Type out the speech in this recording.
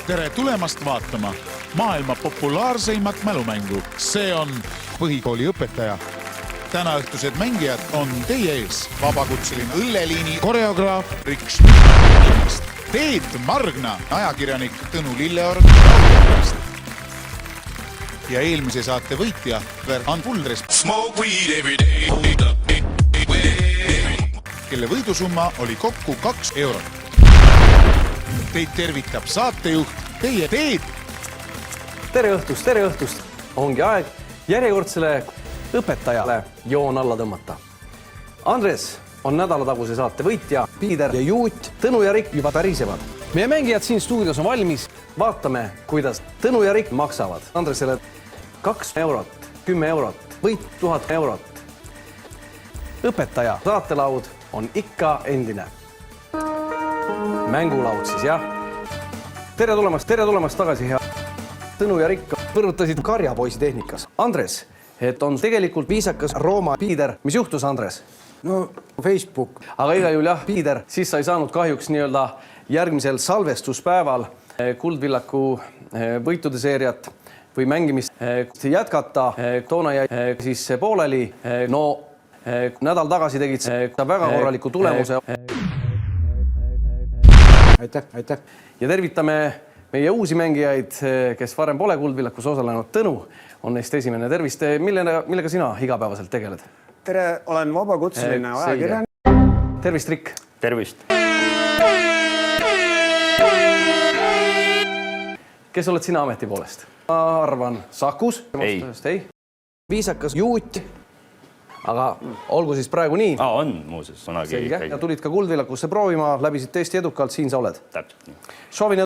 tere tulemast vaatama maailma populaarseimat mälumängu. See on põhikooli õpetaja. Tänaõhtused mängijad on teie ees. Vabakutseline õlleliini koreograaf Rick Schmidt, Teet Margna, ajakirjanik Tõnu Lilleorg ja eelmise saate võitja Verhan Puldres, kelle võidusumma oli kokku 2 eurot. Teid tervitab saatejuht teie Teet. Tere õhtust. Ongi aeg järjekordsele õpetajale joon alla tõmmata. Andres on nädalataguse saate võitja, Piider ja Juut, Tõnu ja Rikk juba pärisevad. Meie mängijad siin stuudios on valmis. Vaatame, kuidas Tõnu ja Rikk maksavad. Andresele 2 eurot, 10 eurot, võit 1000 eurot. Õpetaja saatelaud on ikka endine. Mängulaud siis, jah. Tere tulemast tagasi, hea. Tõnu ja Rikk põrutasid karjapoisi tehnikas. Andres, et on tegelikult viisakas Rooma Piider. Mis juhtus, Andres? No, Facebook. Aga iga juhul jah, Piider, siis sa ei saanud kahjuks nii-öelda järgmisel salvestuspäeval Kuldvillaku võitude seeriat või mängimist jätkata. Toona jäi siis pooleli. No, nädal tagasi tegid sa väga korraliku tulemuse. Aitäh. Ja tervitame meie uusi mängijaid, kes varem pole Kuldvillakus osalenud. Tõnu on neist esimene. Tervist. Millega sina igapäevaselt tegeled? Tere, olen vabakutseline ajakirjanik. Tervist, Rikk. Tervist. Kes oled sina ameti poolest? Ma arvan Sakus. Ei. Viisakas Juut. Aga olgu siis praegu nii. On muuses. Selge. Ja tulid ka Kuldvillakusse proovima, läbisid tõesti edukalt, siin sa oled. Täpselt nii. Soovin